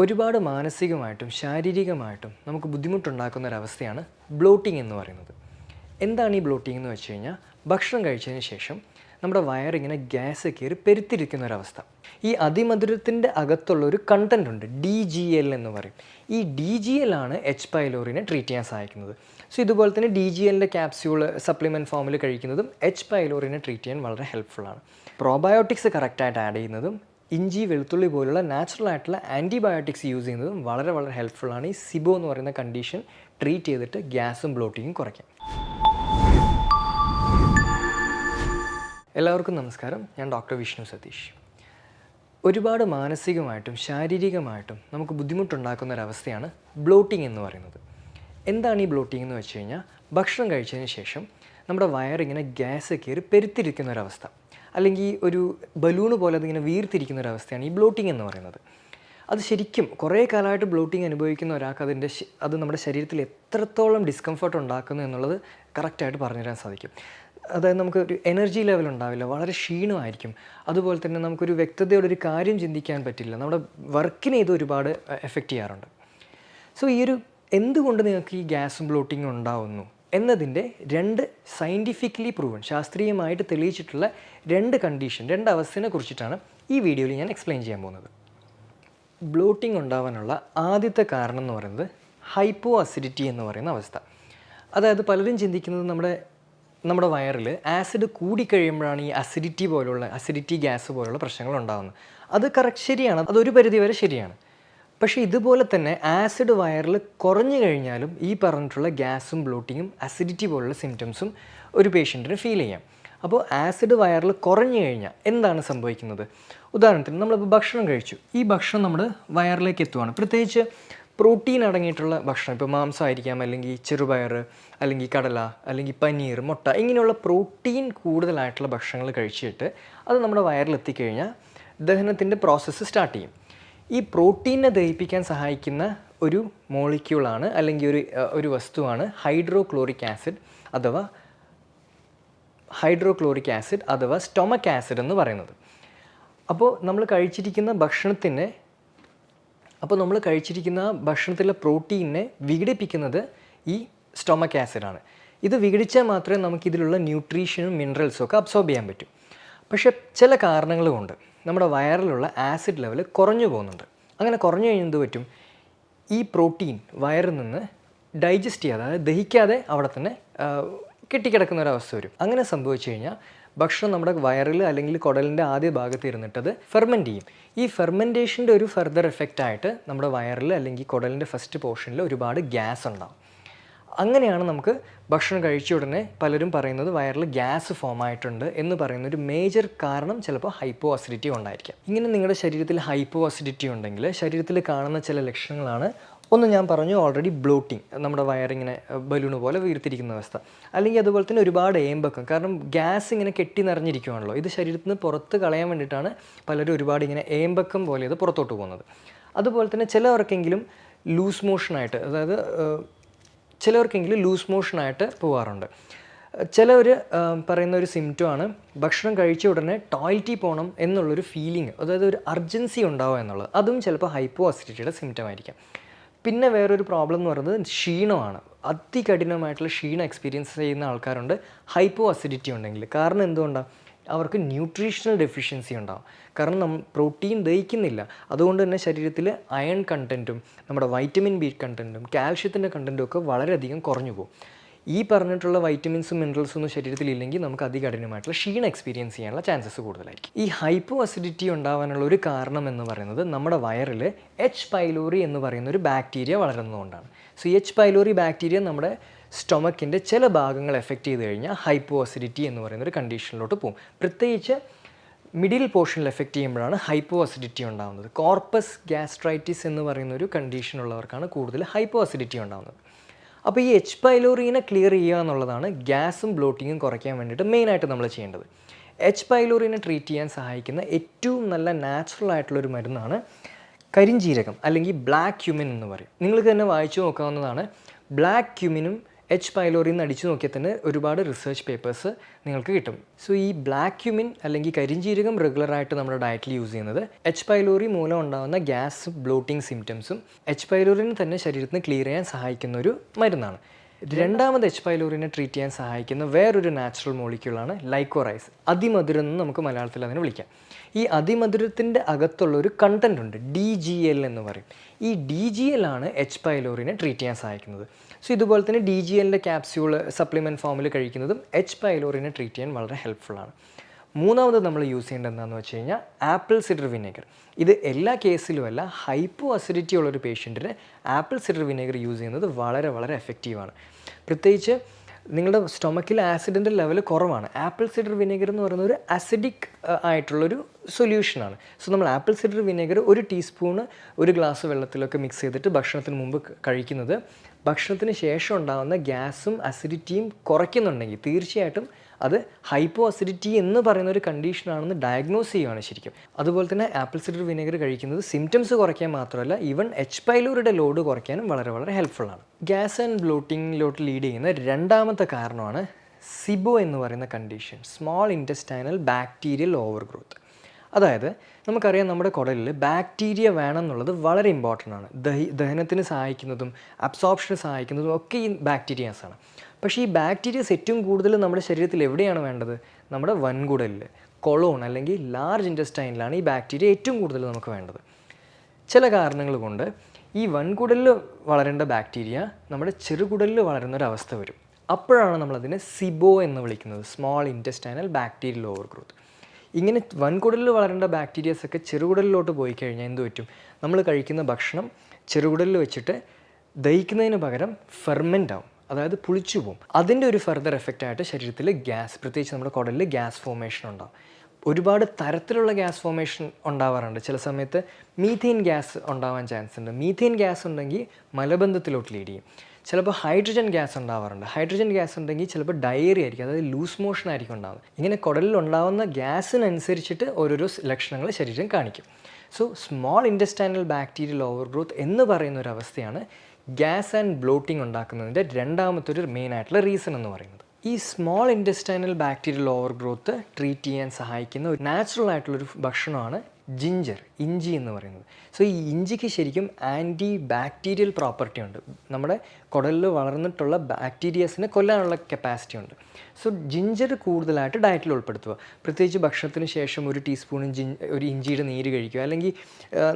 ഒരുപാട് മാനസികമായിട്ടും ശാരീരികമായിട്ടും നമുക്ക് ബുദ്ധിമുട്ടുണ്ടാക്കുന്ന ഒരവസ്ഥയാണ് ബ്ലോട്ടിംഗ് എന്ന് പറയുന്നത്. എന്താണ് ഈ ബ്ലോട്ടിംഗ് എന്ന് വെച്ച് കഴിഞ്ഞാൽ, ഭക്ഷണം കഴിച്ചതിന് ശേഷം നമ്മുടെ വയറിങ്ങനെ ഗ്യാസ് കയറി പെരുത്തിരിക്കുന്ന ഒരവസ്ഥ. ഈ അതിമധുരത്തിൻ്റെ അകത്തുള്ള ഒരു കണ്ടൻ്റ് ഉണ്ട്, DGL എന്ന് പറയും. ഈ DGL ആണ് H. പൈലോറിനെ ട്രീറ്റ് ചെയ്യാൻ സഹായിക്കുന്നത്. സോ ഇതുപോലെ തന്നെ DGLൻ്റെ ക്യാപ്സ്യൂൾ സപ്ലിമെൻറ്റ് ഫോമിൽ കഴിക്കുന്നതും H. പൈലോറിനെ ട്രീറ്റ് ചെയ്യാൻ വളരെ ഹെൽപ്ഫുള്ളാണ്. പ്രോബയോട്ടിക്സ് കറക്റ്റായിട്ട് ആഡ് ചെയ്യുന്നതും ഇഞ്ചി, വെളുത്തുള്ളി പോലുള്ള നാച്ചുറൽ ആയിട്ടുള്ള ആൻറ്റിബയോട്ടിക്സ് യൂസ് ചെയ്യുന്നതും വളരെ ഹെൽപ്ഫുള്ളാണ് ഈ സിബോ എന്ന് പറയുന്ന കണ്ടീഷൻ ട്രീറ്റ് ചെയ്തിട്ട് ഗ്യാസും ബ്ലോട്ടിങ്ങും കുറയ്ക്കാം. എല്ലാവർക്കും നമസ്കാരം. ഞാൻ ഡോക്ടർ വിഷ്ണു സതീഷ്. ഒരുപാട് മാനസികമായിട്ടും ശാരീരികമായിട്ടും നമുക്ക് ബുദ്ധിമുട്ടുണ്ടാക്കുന്ന ഒരവസ്ഥയാണ് ബ്ലോട്ടിംഗ് എന്ന് പറയുന്നത്. എന്താണ് ഈ ബ്ലോട്ടിംഗ് എന്ന് വെച്ച് കഴിഞ്ഞാൽ, ഭക്ഷണം കഴിച്ചതിന് ശേഷം നമ്മുടെ വയറിങ്ങനെ ഗ്യാസ് കയറി പെരുത്തിരിക്കുന്ന ഒരവസ്ഥ, അല്ലെങ്കിൽ ഒരു ബലൂണ് പോലെ അതിങ്ങനെ വീർത്തിരിക്കുന്ന ഒരവസ്ഥയാണ് ഈ ബ്ലോട്ടിംഗ് എന്ന് പറയുന്നത്. അത് ശരിക്കും കുറേ കാലമായിട്ട് ബ്ലോട്ടിംഗ് അനുഭവിക്കുന്ന ഒരാൾക്ക് അത് നമ്മുടെ ശരീരത്തിൽ എത്രത്തോളം ഡിസ്കംഫർട്ട് ഉണ്ടാക്കുന്നു എന്നുള്ളത് കറക്റ്റായിട്ട് പറഞ്ഞുതരാൻ സാധിക്കും. അതായത് നമുക്കൊരു എനർജി ലെവൽ ഉണ്ടാവില്ല, വളരെ ക്ഷീണമായിരിക്കും. അതുപോലെ തന്നെ നമുക്കൊരു വ്യക്തതയോടെ ഒരു കാര്യം ചിന്തിക്കാൻ പറ്റില്ല. നമ്മുടെ വർക്കിനെ ഇത് ഒരുപാട് എഫക്റ്റ് ചെയ്യാറുണ്ട്. സോ എന്തുകൊണ്ട് നിങ്ങൾക്ക് ഈ ഗ്യാസും ബ്ലോട്ടിങ്ങും ഉണ്ടാവുന്നു എന്നതിൻ്റെ രണ്ട് സയൻറ്റിഫിക്കലി പ്രൂവൺ, ശാസ്ത്രീയമായിട്ട് തെളിയിച്ചിട്ടുള്ള രണ്ട് അവസ്ഥയെ കുറിച്ചിട്ടാണ് ഈ വീഡിയോയിൽ ഞാൻ എക്സ്പ്ലെയിൻ ചെയ്യാൻ പോകുന്നത്. ബ്ലോട്ടിംഗ് ഉണ്ടാവാനുള്ള ആദ്യത്തെ കാരണം എന്ന് പറയുന്നത് ഹൈപ്പോ അസിഡിറ്റി എന്ന് പറയുന്ന അവസ്ഥ. അതായത് പലരും ചിന്തിക്കുന്നത് നമ്മുടെ വയറിൽ ആസിഡ് കൂടിക്കഴിയുമ്പോഴാണ് ഈ അസിഡിറ്റി ഗ്യാസ് പോലുള്ള പ്രശ്നങ്ങൾ ഉണ്ടാകുന്നത്. അത് ശരിയാണ്, അതൊരു പരിധിവരെ ശരിയാണ്. പക്ഷേ ഇതുപോലെ തന്നെ ആസിഡ് വയറിൽ കുറഞ്ഞു കഴിഞ്ഞാലും ഈ പറഞ്ഞിട്ടുള്ള ഗ്യാസും ബ്ലോട്ടിങ്ങും അസിഡിറ്റി പോലുള്ള സിംറ്റംസും ഒരു പേഷ്യൻറ്റിന് ഫീൽ ചെയ്യാം. അപ്പോൾ ആസിഡ് വയറിൽ കുറഞ്ഞു കഴിഞ്ഞാൽ എന്താണ് സംഭവിക്കുന്നത്? ഉദാഹരണത്തിന് നമ്മളിപ്പോൾ ഭക്ഷണം കഴിച്ചു, ഈ ഭക്ഷണം നമ്മുടെ വയറിലേക്ക് എത്തുവാണ്. പ്രത്യേകിച്ച് പ്രോട്ടീൻ അടങ്ങിയിട്ടുള്ള ഭക്ഷണം, ഇപ്പോൾ മാംസമായിരിക്കാം, അല്ലെങ്കിൽ ചെറുപയർ, അല്ലെങ്കിൽ കടല, അല്ലെങ്കിൽ പനീർ, മുട്ട, ഇങ്ങനെയുള്ള പ്രോട്ടീൻ കൂടുതലായിട്ടുള്ള ഭക്ഷണങ്ങൾ കഴിച്ചിട്ട് അത് നമ്മുടെ വയറിലെത്തിക്കഴിഞ്ഞാൽ ദഹനത്തിൻ്റെ പ്രോസസ്സ് സ്റ്റാർട്ട് ചെയ്യും. ഈ പ്രോട്ടീനെ ദഹിപ്പിക്കാൻ സഹായിക്കുന്ന ഒരു മോളിക്യൂളാണ്, അല്ലെങ്കിൽ ഒരു വസ്തുവാണ് ഹൈഡ്രോക്ലോറിക് ആസിഡ് അഥവാ സ്റ്റൊമക് ആസിഡ് എന്ന് പറയുന്നത്. അപ്പോൾ നമ്മൾ കഴിച്ചിരിക്കുന്ന ഭക്ഷണത്തിലെ പ്രോട്ടീനെ വിഘടിപ്പിക്കുന്നത് ഈ സ്റ്റൊമക് ആസിഡാണ്. ഇത് വിഘടിച്ചാൽ മാത്രമേ നമുക്കിതിലുള്ള ന്യൂട്രീഷനും മിനറൽസും ഒക്കെ അബ്സോർബ് ചെയ്യാൻ പറ്റൂ. പക്ഷേ ചില കാരണങ്ങൾ കൊണ്ട് നമ്മുടെ വയറിലുള്ള ആസിഡ് ലെവൽ കുറഞ്ഞു പോകുന്നുണ്ട്. അങ്ങനെ കുറഞ്ഞു കഴിഞ്ഞാൽ എന്ത് പറ്റും? ഈ പ്രോട്ടീൻ വയറിൽ നിന്ന് ഡൈജസ്റ്റ് ചെയ്യാതെ, അതായത് ദഹിക്കാതെ അവിടെ തന്നെ കെട്ടിക്കിടക്കുന്ന ഒരവസ്ഥ വരും. അങ്ങനെ സംഭവിച്ചു കഴിഞ്ഞാൽ ഭക്ഷണം നമ്മുടെ വയറിൽ അല്ലെങ്കിൽ കുടലിൻ്റെ ആദ്യ ഭാഗത്ത് ഇരുന്നിട്ടത് ഫെർമെൻറ്റ് ചെയ്യും. ഈ ഫെർമെൻറ്റേഷൻ്റെ ഒരു ഫർദർ എഫക്റ്റായിട്ട് നമ്മുടെ വയറിൽ അല്ലെങ്കിൽ കുടലിൻ്റെ ഫസ്റ്റ് പോർഷനിൽ ഒരുപാട് ഗ്യാസ് ഉണ്ടാകും. അങ്ങനെയാണ് നമുക്ക് ഭക്ഷണം കഴിച്ച ഉടനെ പലരും പറയുന്നത് വയറിൽ ഗ്യാസ് ഫോം ആയിട്ടുണ്ട് എന്ന് പറയുന്ന ഒരു മേജർ കാരണം ചിലപ്പോൾ ഹൈപ്പോ അസിഡിറ്റി കൊണ്ടായിരിക്കാം. ഇങ്ങനെ നിങ്ങളുടെ ശരീരത്തിൽ ഹൈപ്പോ അസിഡിറ്റി ഉണ്ടെങ്കിൽ ശരീരത്തിൽ കാണുന്ന ചില ലക്ഷണങ്ങളാണ്. ഒന്ന് ഞാൻ പറഞ്ഞു ഓൾറെഡി, ബ്ലോട്ടിങ്, നമ്മുടെ വയറിങ്ങനെ ബലൂണ് പോലെ വീർത്തിരിക്കുന്ന അവസ്ഥ. അല്ലെങ്കിൽ അതുപോലെ തന്നെ ഒരുപാട് ഏമ്പക്കം, കാരണം ഗ്യാസ് ഇങ്ങനെ കെട്ടി നിറഞ്ഞിരിക്കുകയാണല്ലോ. ഇത് ശരീരത്തിൽ നിന്ന് പുറത്ത് കളയാൻ വേണ്ടിയിട്ടാണ് പലരും ഒരുപാട് ഇങ്ങനെ ഏമ്പക്കം പോലെ ഇത് പുറത്തോട്ട് പോകുന്നത്. അതുപോലെ തന്നെ ചിലവർക്കെങ്കിലും ലൂസ് മോഷനായിട്ട് പോകാറുണ്ട്. ചിലവർ പറയുന്ന ഒരു സിംറ്റമാണ് ഭക്ഷണം കഴിച്ച ഉടനെ ടോയ്ലറ്റിൽ പോകണം എന്നുള്ളൊരു ഫീലിംഗ്, അതായത് ഒരു അർജൻസി ഉണ്ടാവുക എന്നുള്ളത്. അതും ചിലപ്പോൾ ഹൈപ്പോ അസിഡിറ്റിയുടെ സിംറ്റം ആയിരിക്കാം. പിന്നെ വേറൊരു പ്രോബ്ലം എന്ന് പറയുന്നത് ക്ഷീണമാണ്. അതികഠിനമായിട്ടുള്ള ക്ഷീണം എക്സ്പീരിയൻസ് ചെയ്യുന്ന ആൾക്കാരുണ്ട് ഹൈപ്പോ അസിഡിറ്റി ഉണ്ടെങ്കിൽ. കാരണം എന്തുകൊണ്ടാണ്? അവർക്ക് ന്യൂട്രീഷണൽ ഡെഫിഷ്യൻസി ഉണ്ടാകും. കാരണം പ്രോട്ടീൻ ദഹിക്കുന്നില്ല. അതുകൊണ്ട് തന്നെ ശരീരത്തിൽ അയൺ കണ്ടൻറ്റും നമ്മുടെ വൈറ്റമിൻ ബി കണ്ടൻറ്റും കാൽഷ്യത്തിൻ്റെ കണ്ടൻറ്റും ഒക്കെ വളരെയധികം കുറഞ്ഞു പോകും. ഈ പറഞ്ഞിട്ടുള്ള വൈറ്റമിൻസും മിനറൽസും ഒന്നും ശരീരത്തിലില്ലെങ്കിൽ നമുക്ക് അതികഠിനമായിട്ടുള്ള ക്ഷീണം എക്സ്പീരിയൻസ് ചെയ്യാനുള്ള ചാൻസസ് കൂടുതലായിരിക്കും. ഈ ഹൈപ്പോ അസിഡിറ്റി ഉണ്ടാകാനുള്ള ഒരു കാരണം എന്ന് പറയുന്നത് നമ്മുടെ വയറിൽ H. പൈലോറി എന്ന് പറയുന്ന ഒരു ബാക്ടീരിയ വളരുന്നതുകൊണ്ടാണ്. സോ ഈ H. പൈലോറി ബാക്ടീരിയ നമ്മുടെ സ്റ്റൊമക്കിൻ്റെ ചില ഭാഗങ്ങൾ എഫക്റ്റ് ചെയ്ത് കഴിഞ്ഞാൽ ഹൈപ്പോ അസിഡിറ്റി എന്ന് പറയുന്ന ഒരു കണ്ടീഷനിലോട്ട് പോകും. പ്രത്യേകിച്ച് മിഡിൽ പോർഷനിൽ എഫക്റ്റ് ചെയ്യുമ്പോഴാണ് ഹൈപ്പോ അസിഡിറ്റി ഉണ്ടാകുന്നത്. കോർപ്പസ് ഗ്യാസ്ട്രൈറ്റിസ് എന്ന് പറയുന്ന ഒരു കണ്ടീഷനുള്ളവർക്കാണ് കൂടുതൽ ഹൈപ്പോ അസിഡിറ്റി ഉണ്ടാകുന്നത്. അപ്പോൾ ഈ H. പൈലോറിനെ ക്ലിയർ ചെയ്യുക എന്നുള്ളതാണ് ഗ്യാസും ബ്ലോട്ടിങ്ങും കുറയ്ക്കാൻ വേണ്ടിയിട്ട് മെയിനായിട്ട് നമ്മൾ ചെയ്യേണ്ടത്. H. പൈലോറിനെ ട്രീറ്റ് ചെയ്യാൻ സഹായിക്കുന്ന ഏറ്റവും നല്ല നാച്ചുറൽ ആയിട്ടുള്ളൊരു മരുന്നാണ് കരിഞ്ജീരകം, അല്ലെങ്കിൽ ബ്ലാക്ക് ക്യുമിൻ എന്ന് പറയും. നിങ്ങൾക്ക് തന്നെ വായിച്ചു നോക്കാവുന്നതാണ്. ബ്ലാക്ക് ക്യുമിനും എച്ച് പൈലോറി എന്ന് അടിച്ചു നോക്കിയാൽ തന്നെ ഒരുപാട് റിസർച്ച് പേപ്പേഴ്സ് നിങ്ങൾക്ക് കിട്ടും. സോ ഈ ബ്ലാക്ക് ക്യുമിൻ അല്ലെങ്കിൽ കരിഞ്ജീരകം റെഗുലറായിട്ട് നമ്മുടെ ഡയറ്റിൽ യൂസ് ചെയ്യുന്നത് എച്ച് പൈലോറി മൂലം ഉണ്ടാകുന്ന ഗ്യാസ് ബ്ലോട്ടിംഗ് സിംറ്റംസും എച്ച് പൈലോറിനെ തന്നെ ശരീരത്തിന് ക്ലിയർ ചെയ്യാൻ സഹായിക്കുന്ന ഒരു മരുന്നാണ്. രണ്ടാമത് എച്ച് പൈലോറിനെ ട്രീറ്റ് ചെയ്യാൻ സഹായിക്കുന്ന വേറൊരു നാച്ചുറൽ മോളിക്യൂളാണ് ലൈക്കോറൈസ്. അതിമധുരം എന്ന് നമുക്ക് മലയാളത്തിൽ അതിനെ വിളിക്കാം. ഈ അതിമധുരത്തിൻ്റെ അകത്തുള്ള ഒരു കണ്ടൻ്റ് ഉണ്ട്, DGL എന്ന് പറയും. ഈ DGL ആണ് എച്ച് പൈലോറിനെ ട്രീറ്റ് ചെയ്യാൻ സഹായിക്കുന്നത്. സോ ഇതുപോലെ തന്നെ DGLൻ്റെ ക്യാപ്സ്യൂൾ സപ്ലിമെൻറ്റ് ഫോമിൽ കഴിക്കുന്നതും എച്ച് പൈലോറിനെ ട്രീറ്റ് ചെയ്യാൻ വളരെ ഹെൽപ്ഫുള്ളാണ്. മൂന്നാമത് നമ്മൾ യൂസ് ചെയ്യേണ്ടത് എന്താണെന്ന് വെച്ച് കഴിഞ്ഞാൽ ആപ്പിൾ സിഡർ വിനെഗർ. ഇത് എല്ലാ കേസിലുമല്ല, ഹൈപ്പോ അസിഡിറ്റി ഉള്ളൊരു പേഷ്യൻറ്റിന് ആപ്പിൾ സിഡർ വിനെഗർ യൂസ് ചെയ്യുന്നത് വളരെ വളരെ എഫക്റ്റീവാണ്. പ്രത്യേകിച്ച് നിങ്ങളുടെ സ്റ്റൊമക്കിൽ ആസിഡിൻ്റെ ലെവൽ കുറവാണ്. ആപ്പിൾ സിഡർ വിനെഗർ എന്ന് പറയുന്നത് ഒരു അസിഡിക് ആയിട്ടുള്ളൊരു സൊല്യൂഷനാണ്. സോ നമ്മൾ apple cider vinegar 1 teaspoon 1 glass വെള്ളത്തിലൊക്കെ മിക്സ് ചെയ്തിട്ട് ഭക്ഷണത്തിന് മുമ്പ് കഴിക്കുന്നത് ഭക്ഷണത്തിന് ശേഷം ഉണ്ടാകുന്ന ഗ്യാസും അസിഡിറ്റിയും കുറയ്ക്കുന്നുണ്ടെങ്കിൽ തീർച്ചയായിട്ടും അത് ഹൈപ്പോ അസിഡിറ്റി എന്ന് പറയുന്ന ഒരു കണ്ടീഷനാണെന്ന് ഡയഗ്നോസ് ചെയ്യുകയാണ് ശരിക്കും. അതുപോലെ തന്നെ ആപ്പിൾ സിഡർ വിനെഗർ കഴിക്കുന്നത് സിംറ്റംസ് കുറയ്ക്കാൻ മാത്രമല്ല, ഈവൻ എച്ച് പൈലോറിയുടെ ലോഡ് കുറയ്ക്കാനും വളരെ വളരെ ഹെൽപ്ഫുള്ളാണ്. ഗ്യാസ് ആൻഡ് ബ്ലോട്ടിങ്ങിലോട്ട് ലീഡ് ചെയ്യുന്ന രണ്ടാമത്തെ കാരണമാണ് സിബോ എന്ന് പറയുന്ന condition, small intestinal bacterial over growth. അതായത് നമുക്കറിയാം നമ്മുടെ കുടലിൽ ബാക്ടീരിയ വേണം എന്നുള്ളത് വളരെ ഇമ്പോർട്ടൻ്റ് ആണ്. ദഹനത്തിന് സഹായിക്കുന്നതും അബ്സോർപ്ഷന് സഹായിക്കുന്നതും ഒക്കെ ഈ ബാക്ടീരിയാസാണ്. പക്ഷേ ഈ ബാക്ടീരിയസ് ഏറ്റവും കൂടുതൽ നമ്മുടെ ശരീരത്തിൽ എവിടെയാണ് വേണ്ടത്? നമ്മുടെ വൻകുടലിൽ, കൊളോൺ അല്ലെങ്കിൽ ലാർജ് ഇൻറ്റസ്റ്റൈനിലാണ് ഈ ബാക്ടീരിയ ഏറ്റവും കൂടുതൽ നമുക്ക് വേണ്ടത്. ചില കാരണങ്ങൾ കൊണ്ട് ഈ വൻകുടലിൽ വളരേണ്ട ബാക്ടീരിയ നമ്മുടെ ചെറുകുടലിൽ വളരുന്നൊരവസ്ഥ വരും. അപ്പോഴാണ് നമ്മളതിനെ സിബോ എന്ന് വിളിക്കുന്നത്, small intestinal bacterial over growth. ഇങ്ങനെ വൻകുടലിൽ വളരേണ്ട ബാക്ടീരിയസൊക്കെ ചെറുകുടലിലോട്ട് പോയി കഴിഞ്ഞാൽ എന്ത് പറ്റും? നമ്മൾ കഴിക്കുന്ന ഭക്ഷണം ചെറുകുടലിൽ വെച്ചിട്ട് ദഹിക്കുന്നതിന് പകരം ഫെർമെൻ്റ് ആവും, അതായത് പുളിച്ചു പോകും. അതിൻ്റെ ഒരു ഫർദർ എഫക്റ്റായിട്ട് ശരീരത്തിൽ ഗ്യാസ്, പ്രത്യേകിച്ച് നമ്മുടെ കുടലിൽ ഗ്യാസ് ഫോർമേഷൻ ഉണ്ടാവും. ഒരുപാട് തരത്തിലുള്ള ഗ്യാസ് ഫോർമേഷൻ ഉണ്ടാവാറുണ്ട്. ചില സമയത്ത് മീഥെയിൻ ഗ്യാസ് ഉണ്ടാവാൻ ചാൻസ് ഉണ്ട്. മീഥെയിൻ ഗ്യാസ് ഉണ്ടെങ്കിൽ മലബന്ധത്തിലോട്ട് ലീഡ് ചെയ്യും. ചിലപ്പോൾ ഹൈഡ്രജൻ ഗ്യാസ് ഉണ്ടാവാറുണ്ട്. ഹൈഡ്രജൻ ഗ്യാസ് ഉണ്ടെങ്കിൽ ചിലപ്പോൾ ഡയറി ആയിരിക്കും, അതായത് ലൂസ് മോഷൻ ആയിരിക്കും ഉണ്ടാകുന്നത്. ഇങ്ങനെ കുടലിൽ ഉണ്ടാകുന്ന ഗ്യാസിനനുസരിച്ചിട്ട് ഓരോരോ ലക്ഷണങ്ങൾ ശരീരം കാണിക്കും. So small intestinal bacterial over growth എന്ന് പറയുന്ന ഒരു അവസ്ഥയാണ് ഗ്യാസ് ആൻഡ് ബ്ലോട്ടിംഗ് ഉണ്ടാക്കുന്നതിൻ്റെ രണ്ടാമത്തെ ഒരു മെയിൻ ആയിട്ടുള്ള റീസൺ എന്ന് പറയുന്നത്. ഈ small intestinal bacterial over growth treat ചെയ്യാൻ സഹായിക്കുന്ന ഒരു നാച്ചുറൽ ആയിട്ടുള്ളൊരു ഭക്ഷണമാണ് ജിഞ്ചർ, ഇഞ്ചി എന്ന് പറയുന്നത്. സോ ഈ ഇഞ്ചിക്ക് ശരിക്കും ആൻറ്റി ബാക്ടീരിയൽ പ്രോപ്പർട്ടി ഉണ്ട്. നമ്മുടെ കുടലിൽ വളർന്നിട്ടുള്ള ബാക്ടീരിയസിനെ കൊല്ലാനുള്ള കപ്പാസിറ്റി ഉണ്ട്. സോ ജിഞ്ചർ കൂടുതലായിട്ട് ഡയറ്റിൽ ഉൾപ്പെടുത്തുക. പ്രത്യേകിച്ച് ഭക്ഷണത്തിന് ശേഷം 1 ടീസ്പൂൺ ഒരു ഇഞ്ചിയുടെ നീര് കഴിക്കുക, അല്ലെങ്കിൽ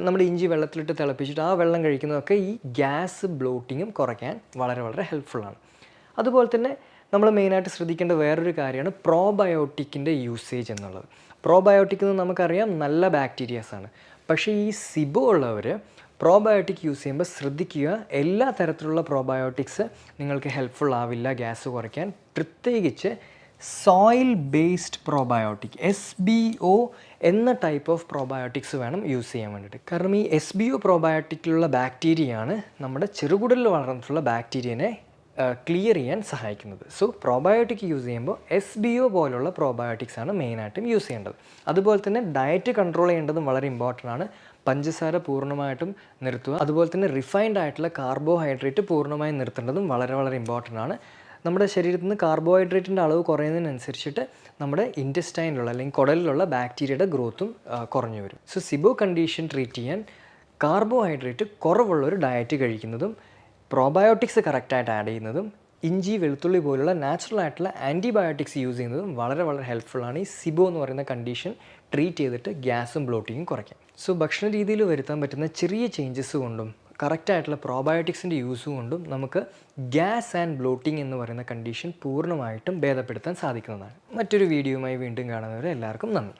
നമ്മൾ ഇഞ്ചി വെള്ളത്തിലിട്ട് തിളപ്പിച്ചിട്ട് ആ വെള്ളം കഴിക്കുന്നതൊക്കെ ഈ ഗ്യാസ് ബ്ലോട്ടിങ്ങും കുറയ്ക്കാൻ വളരെ വളരെ ഹെൽപ്ഫുള്ളാണ്. അതുപോലെ തന്നെ നമ്മൾ മെയിനായിട്ട് ശ്രദ്ധിക്കേണ്ട വേറൊരു കാര്യമാണ് പ്രോബയോട്ടിക്കിൻ്റെ യൂസേജ് എന്നുള്ളത്. പ്രോബയോട്ടിക് എന്ന് നമുക്കറിയാം നല്ല ബാക്ടീരിയാസാണ്. പക്ഷേ ഈ സിബോ ഉള്ളവർ പ്രോബയോട്ടിക് യൂസ് ചെയ്യുമ്പോൾ ശ്രദ്ധിക്കുക, എല്ലാ തരത്തിലുള്ള പ്രോബയോട്ടിക്സ് നിങ്ങൾക്ക് ഹെൽപ്ഫുൾ ആവില്ല ഗ്യാസ് കുറയ്ക്കാൻ. പ്രത്യേകിച്ച് സോയിൽ ബേസ്ഡ് പ്രോബയോട്ടിക്, SBO എന്ന ടൈപ്പ് ഓഫ് പ്രോബയോട്ടിക്സ് വേണം യൂസ് ചെയ്യാൻ വേണ്ടിയിട്ട്. കാരണം ഈ SBO പ്രോബയോട്ടിക്കിലുള്ള ബാക്ടീരിയയാണ് നമ്മുടെ ചെറുകുടലിൽ വളർന്നിട്ടുള്ള ബാക്ടീരിയനെ ക്ലിയർ ചെയ്യാൻ സഹായിക്കുന്നത്. സോ പ്രോബയോട്ടിക് യൂസ് ചെയ്യുമ്പോൾ SBO പോലുള്ള പ്രോബയോട്ടിക്സ് ആണ് മെയിനായിട്ടും യൂസ് ചെയ്യേണ്ടത്. അതുപോലെ തന്നെ ഡയറ്റ് കൺട്രോൾ ചെയ്യേണ്ടതും വളരെ ഇമ്പോർട്ടൻ്റ് ആണ്. പഞ്ചസാര പൂർണ്ണമായിട്ടും നിർത്തുക. അതുപോലെ തന്നെ റിഫൈൻഡ് ആയിട്ടുള്ള കാർബോഹൈഡ്രേറ്റ് പൂർണ്ണമായും നിർത്തേണ്ടതും വളരെ വളരെ ഇമ്പോർട്ടൻ്റ് ആണ്. നമ്മുടെ ശരീരത്തിൽ നിന്ന് കാർബോഹൈഡ്രേറ്റിൻ്റെ അളവ് കുറയുന്നതിനനുസരിച്ചിട്ട് നമ്മുടെ ഇൻറ്റസ്റ്റൈനിലുള്ള അല്ലെങ്കിൽ കുടലിലുള്ള ബാക്ടീരിയയുടെ ഗ്രോത്തും കുറഞ്ഞു വരും. സോ സിബോ കണ്ടീഷൻ ട്രീറ്റ് ചെയ്യാൻ കാർബോഹൈഡ്രേറ്റ് കുറവുള്ളൊരു ഡയറ്റ് കഴിക്കുന്നതും പ്രോബയോട്ടിക്സ് കറക്റ്റായിട്ട് ആഡ് ചെയ്യുന്നതും ഇഞ്ചി, വെളുത്തുള്ളി പോലുള്ള നാച്ചുറൽ ആയിട്ടുള്ള ആൻറ്റിബയോട്ടിക്സ് യൂസ് ചെയ്യുന്നതും വളരെ വളരെ ഹെൽപ്ഫുള്ളാണ് ഈ സിബോ എന്ന് പറയുന്ന കണ്ടീഷൻ ട്രീറ്റ് ചെയ്തിട്ട് ഗ്യാസും ബ്ലോട്ടിങ്ങും കുറയ്ക്കാം. സോ ഭക്ഷണ രീതിയിൽ വരുത്താൻ പറ്റുന്ന ചെറിയ ചേഞ്ചസ് കൊണ്ടും കറക്റ്റായിട്ടുള്ള പ്രോബയോട്ടിക്സിൻ്റെ യൂസ് കൊണ്ടും നമുക്ക് ഗ്യാസ് ആൻഡ് ബ്ലോട്ടിംഗ് എന്ന് പറയുന്ന കണ്ടീഷൻ പൂർണ്ണമായിട്ടും ഭേദപ്പെടുത്താൻ സാധിക്കുന്നതാണ്. മറ്റൊരു വീഡിയോയുമായി വീണ്ടും കാണുന്നവരെ എല്ലാവർക്കും നന്ദി.